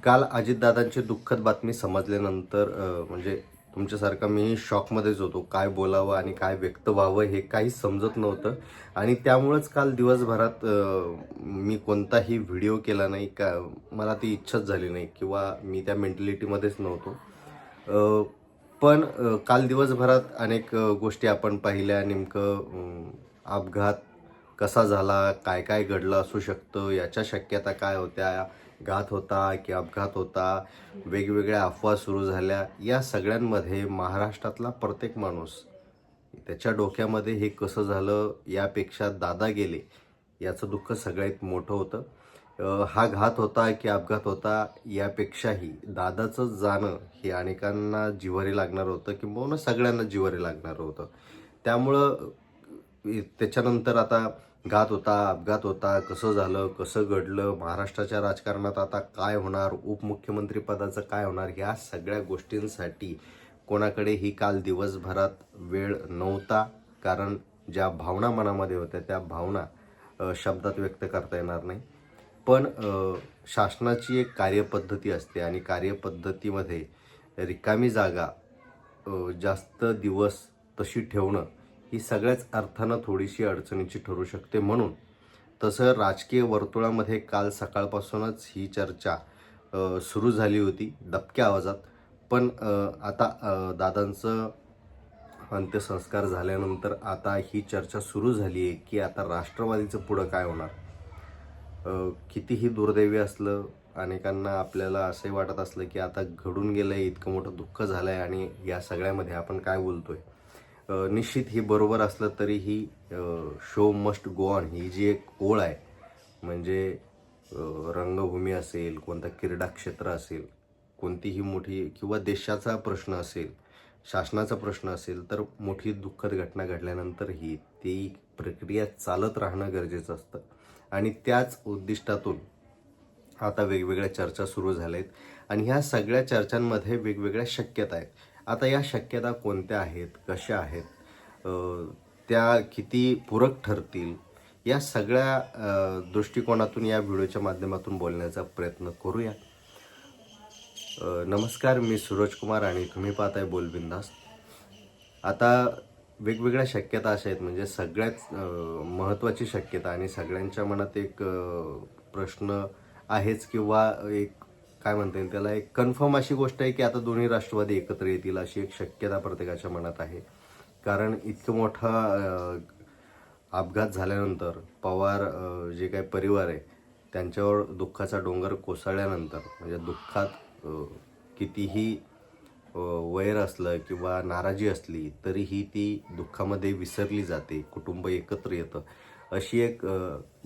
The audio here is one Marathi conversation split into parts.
काल अजितदादांची दुःखद बातमी समजल्यानंतर म्हणजे तुमच्यासारखा मी शॉकमध्येच होतो. काय बोलावं आणि काय व्यक्त व्हावं हे काहीच समजत नव्हतं आणि त्यामुळंच काल दिवसभरात मी कोणताही व्हिडिओ केला नाही. मला ती इच्छाच झाली नाही किंवा मी त्या मेंटॅलिटीमध्येच नव्हतो. अ, पण काल दिवसभरात अनेक गोष्टी आपण पाहिल्या. नेमकं अपघात कसा झाला, काय काय घडलं असू शकतं, याच्या शक्यता काय होत्या, घात होता की अपघात होता, वेगवेगळ्या अफवा सुरू झाल्या. या सगळ्यांमध्ये महाराष्ट्रातला प्रत्येक माणूस त्याच्या डोक्यामध्ये हे कसं झालं यापेक्षा दादा गेले याचं दुःख सगळ्यात मोठं होतं. हा घात होता की अपघात होता यापेक्षाही दादाचं जाणं हे अनेकांना जिव्हारी लागणार होतं किंबहुना सगळ्यांना जिव्हारी लागणार होतं. त्यामुळं त्याच्यानंतर आता घात होता, अपघात होता, कसं झालं, कसं घडलं, महाराष्ट्राच्या राजकारणात आता काय होणार, उपमुख्यमंत्री पदाचं काय होणार, ह्या सगळ्या गोष्टींसाठी कोणाकडेही काल दिवसभरात वेळ नव्हता. कारण ज्या भावना मनामध्ये होत्या त्या भावना शब्दात व्यक्त करता येणार नाही. पण शासनाची एक कार्यपद्धती असते आणि कार्यपद्धतीमध्ये रिकामी जागा जास्त दिवस तशी ठेवणं ही सगळ्याच अर्थानं थोडीशी अडचणीची ठरू शकते. म्हणून तसं राजकीय वर्तुळामध्ये काल सकाळपासूनच ही चर्चा सुरू झाली होती दबक्या आवाजात. पण आता दादांचं अंत्यसंस्कार झाल्यानंतर आता ही चर्चा सुरू झाली आहे की आता राष्ट्रवादीचं पुढं काय होणार. कितीही दुर्दैवी असलं, अनेकांना आपल्याला असंही वाटत असलं की आता घडून गेलं आहे, इतकं मोठं दुःख झालं आहे आणि या सगळ्यामध्ये आपण काय बोलतोय. निश्चित ही बरोबर असलं तरीही शो मस्ट गो ऑन ही जी एक ओळ आहे, म्हणजे रंगभूमी असेल, कोणता क्रीडा क्षेत्र असेल, कोणतीही मोठी किंवा देशाचा प्रश्न असेल, शासनाचा प्रश्न असेल, तर मोठी दुःखद घटना घडल्यानंतरही ती प्रक्रिया चालत राहणं गरजेचं असतं. आणि त्याच उद्दिष्टातून आता वेगवेगळ्या चर्चा सुरू झाल्या आहेत आणि ह्या सगळ्या चर्चांमध्ये वेगवेगळ्या शक्यता आहेत. आता या शक्यता कोणत्या आहेत, कशा आहेत, त्या किती पूरक ठरतील, या सगळ्या दृष्टिकोनातून या व्हिडिओच्या माध्यमातून बोलण्याचा प्रयत्न करूया. नमस्कार, मी सूरज कुमार आणि तुम्ही पाहताय बोलबिंदास. आता वेगवेगळ्या शक्यता अशा आहेत, म्हणजे सगळ्यात महत्त्वाची शक्यता आणि सगळ्यांच्या मनात एक प्रश्न आहेच किंवा एक काय म्हणता येईल त्याला, एक कन्फर्म अशी गोष्ट आहे की आता दोन्ही राष्ट्रवादी एकत्र येतील अशी एक शक्यता प्रत्येकाच्या मनात आहे. कारण इतकं मोठा अपघात झाल्यानंतर पवार जे काही परिवार आहे त्यांच्यावर दुःखाचा डोंगर कोसळल्यानंतर, म्हणजे दुःखात कितीही वैर असलं किंवा नाराजी असली तरीही ती दुःखामध्ये विसरली जाते, कुटुंब एकत्र येतं अशी एक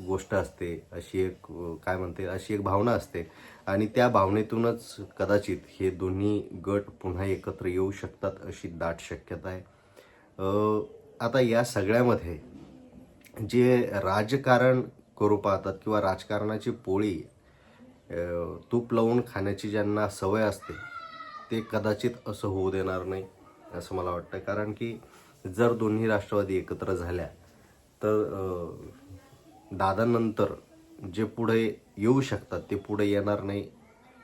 गोष्ट असते, अशी एक काय म्हणते अशी एक भावना असते आणि त्या भावनेतूनच कदाचित हे दोन्ही गट पुन्हा एकत्र येऊ शकतात अशी दाट शक्यता आहे. आता या सगळ्यामध्ये जे राजकारण करू पाहतात किंवा राजकारणाची पोळी तूप लावून खाण्याची ज्यांना सवय असते ते कदाचित असं होऊ देणार नाही असं मला वाटतं. कारण की जर दोन्ही राष्ट्रवादी एकत्र झाल्या तर दादानंतर जे पुढे येऊ शकतात ते पुढे येणार नाही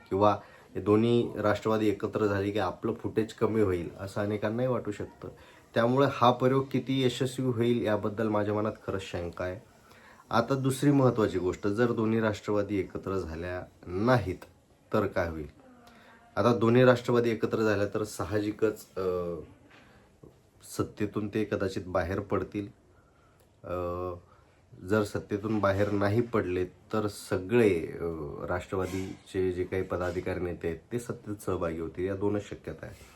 किंवा हे दोन्ही राष्ट्रवादी एकत्र झाले की आपलं फुटेज कमी होईल असं अनेकांनाही वाटू शकतं. त्यामुळे हा प्रयोग किती यशस्वी होईल याबद्दल माझ्या मनात खरंच शंका आहे. आता दुसरी महत्त्वाची गोष्ट, जर दोन्ही राष्ट्रवादी एकत्र झाल्या नाहीत तर काय होईल. आता दोन्ही राष्ट्रवादी एकत्र झाल्या तर साहजिकच सत्तेतून ते कदाचित बाहेर पडतील. जर सत्तेतून बाहेर नाही पडले तर सगळे राष्ट्रवादीचे जे काही पदाधिकारी नेते आहेत ते सत्तेत सहभागी होतील. या दोनच शक्यता आहे.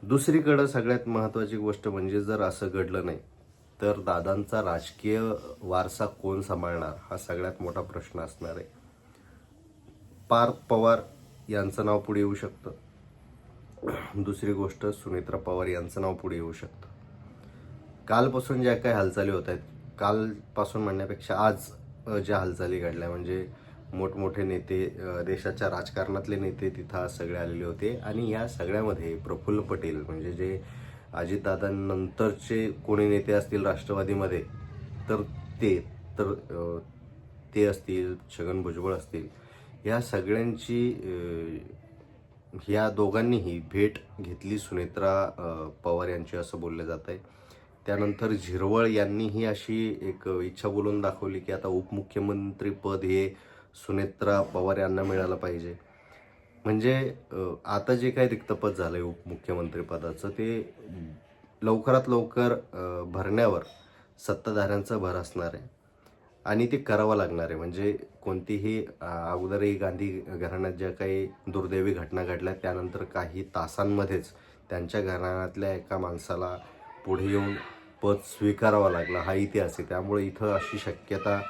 दुसरीकडं सगळ्यात महत्त्वाची गोष्ट म्हणजे जर असं घडलं नाही तर दादांचा राजकीय वारसा कोण सांभाळणार हा सगळ्यात मोठा प्रश्न असणार आहे. पार्थ पवार यांचं नाव पुढे येऊ शकतं. दुसरी गोष्ट, सुनेत्रा पवार यांचं नाव पुढे येऊ शकतं. कालपासून ज्या काही हालचाली होत आहेत, कालपासून म्हणण्यापेक्षा आज ज्या हालचाली घडल्या, म्हणजे मोठमोठे नेते, देशाच्या राजकारणातले नेते तिथं सगळे आलेले होते आणि या सगळ्यामध्ये प्रफुल्ल पटेल म्हणजे जे अजितदादांनंतरचे कोणी नेते असतील राष्ट्रवादीमध्ये तर ते तर ते असतील, छगन भुजबळ असतील या सगळ्यांची ह्या दोघांनीही भेट घेतली सुनेत्रा पवार यांची असं बोललं जात आहे. त्यानंतर झिरवळ यांनीही अशी एक इच्छा बोलून दाखवली की आता उपमुख्यमंत्री पद हे सुनेत्रा पवार यांना मिळालं पाहिजे. म्हणजे आता जे काही रिक्तपद झालं आहे उपमुख्यमंत्री पदाचं ते लवकरात लवकर भरण्यावर सत्ताधाऱ्यांचा भर असणार आहे आणि ते करावं लागणार आहे. म्हणजे कोणतीही अगोदरही गांधी घराण्यात ज्या काही दुर्दैवी घटना घडल्या त्यानंतर काही तासांमध्येच त्यांच्या घराण्यातल्या एका माणसाला पुढे येऊन पद स्वीकारावं लागलं, हा इतिहास आहे. त्यामुळे इथं अशी शक्यता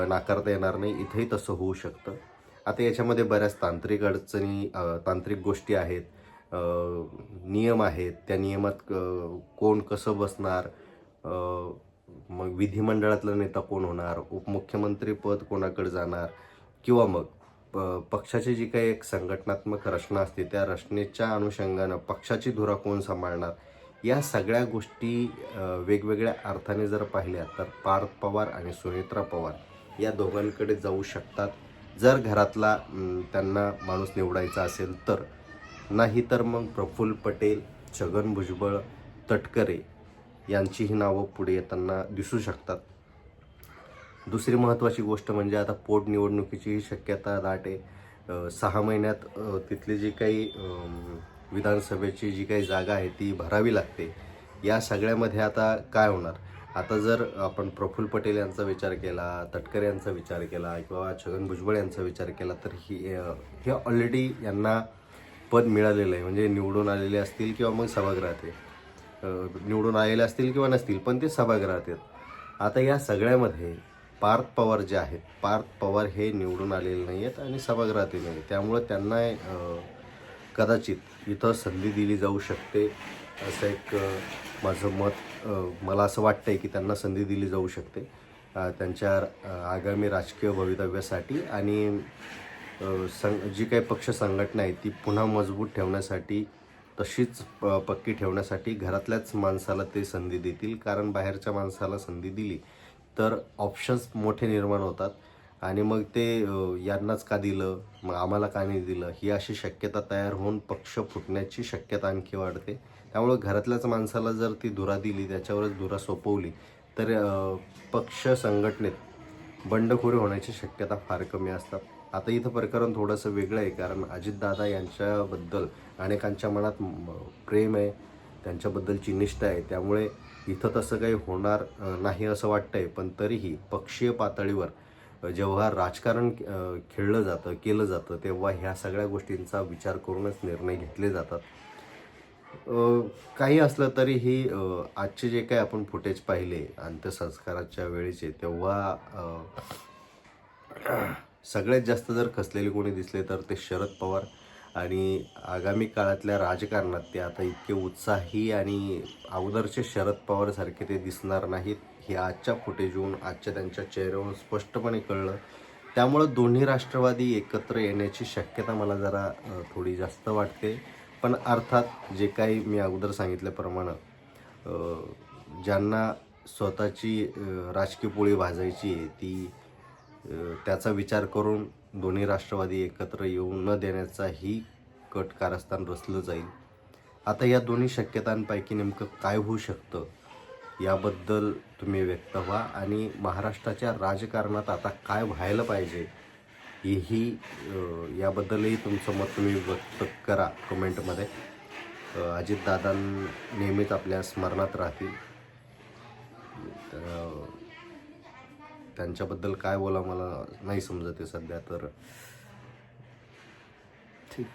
नाकारता येणार नाही, इथंही तसं होऊ शकतं. आता याच्यामध्ये बऱ्याच तांत्रिक अडचणी, तांत्रिक गोष्टी आहेत, नियम आहेत. त्या नियमात कोण कसं बसणार, मग विधिमंडळातला नेता कोण होणार, उपमुख्यमंत्री पद कोणाकडे जाणार, किंवा मग पक्षाची जी काही एक संघटनात्मक रचना असते त्या रचनेच्या अनुषंगानं पक्षाची धुरा कोण सांभाळणार, या सगळ्या गोष्टी वेगवेगळ्या अर्थाने जर पाहिल्या तर पार्थ पवार आणि सुनेत्रा पवार या दोघांकडे जाऊ शकतात, जर घरातला त्यांना माणूस निवडायचा असेल तर. नाही तर मग प्रफुल्ल पटेल, छगन भुजबळ, तटकरे यांचीही नावं पुढे येताना दिसू शकतात. दुसरी महत्त्वाची गोष्ट म्हणजे आता पोटनिवडणुकीची शक्यता दाट आहे. 6 महिन्यात तिथली जी काही विधानसभेची जी काही जागा आहे ती भरावी लागते. या सगळ्यामध्ये आता काय होणार, आता जर आपण प्रफुल्ल पटेल यांचा विचार केला, तटकरे यांचा विचार केला किंवा छगन भुजबळ यांचा विचार केला तर हे ऑलरेडी यांना पद मिळालेलं आहे. म्हणजे निवडून आलेले असतील किंवा मग सभागृहात आहे, निवडून आलेले असतील किंवा नसतील पण ते सभागृहात आहेत. आता या सगळ्यामध्ये पार्थ पवार जे आहेत, पार्थ पवार हे निवडून आलेले नाही आहेत आणि सभागृहातही नाही. त्यामुळं त्यांना कदाचित इथं संधी दिली जाऊ शकते, असं एक माझं मत. मला असं वाटतं आहे की त्यांना संधी दिली जाऊ शकते त्यांच्या आगामी राजकीय भवितव्यासाठी आणि जी काही पक्ष संघटना आहे ती पुन्हा मजबूत ठेवण्यासाठी, तशीच पक्की ठेवण्यासाठी घरातल्याच माणसाला ते संधी देतील. कारण बाहेरच्या माणसाला संधी दिली तर ऑप्शन्स मोठे निर्माण होतात आणि मग ते यांनाच का दिलं, मग आम्हाला का नाही दिलं, ही अशी शक्यता तयार होऊन पक्ष फुटण्याची शक्यता आणखी वाढते. त्यामुळे घरातल्याच माणसाला जर ती धुरा दिली, त्याच्यावरच धुरा सोपवली तर पक्ष संघटनेत बंडखोरी होण्याची शक्यता फार कमी असतात. आता इथं प्रकरण थोडंसं वेगळं आहे कारण अजितदादा यांच्याबद्दल अनेकांच्या मनात प्रेम आहे, त्यांच्याबद्दलची निष्ठा आहे. त्यामुळे इथं तसं काही होणार नाही असं वाटतं आहे. पण तरीही पक्षीय पातळीवर जेव्हा राजकारण केलं जातं तेव्हा ह्या सगळ्या गोष्टींचा विचार करूनच निर्णय घेतले जातात. काही असलं तरीही आजचे जे काही आपण फुटेज पाहिले अंत्यसंस्काराच्या वेळेचे, तेव्हा सगळ्यात जास्त जर खचलेले कोणी दिसले तर ते शरद पवार. आणि आगामी काळातल्या राजकारणात ते आता इतके उत्साही आणि अगोदरचे शरद पवारसारखे ते दिसणार नाहीत, हे आजच्या फुटेजहून, आजच्या त्यांच्या चेहऱ्यावरून स्पष्टपणे कळलं. त्यामुळं दोन्ही राष्ट्रवादी एकत्र येण्याची शक्यता मला जरा थोडी जास्त वाटते. पण अर्थात जे काही मी अगोदर सांगितल्याप्रमाणे ज्यांना स्वतःची राजकीय पोळी भाजायची आहे ती त्याचा विचार करून दोन्ही राष्ट्रवादी एकत्र येऊ न देण्याचाही कट कारस्थान रचलं जाईल. आता या दोन्ही शक्यतांपैकी नेमकं काय होऊ शकतं याबद्दल तुम्ही व्यक्त व्हा आणि महाराष्ट्राच्या राजकारणात आता काय व्हायला पाहिजे याबद्दलही तुमचं मत तुम्ही व्यक्त करा कमेंटमध्ये. अजितदादा नेहमीच आपल्या स्मरणात राहतील. त्यांच्याबद्दल काय बोला मला नाही समजत आहे सध्या तर. ठीक.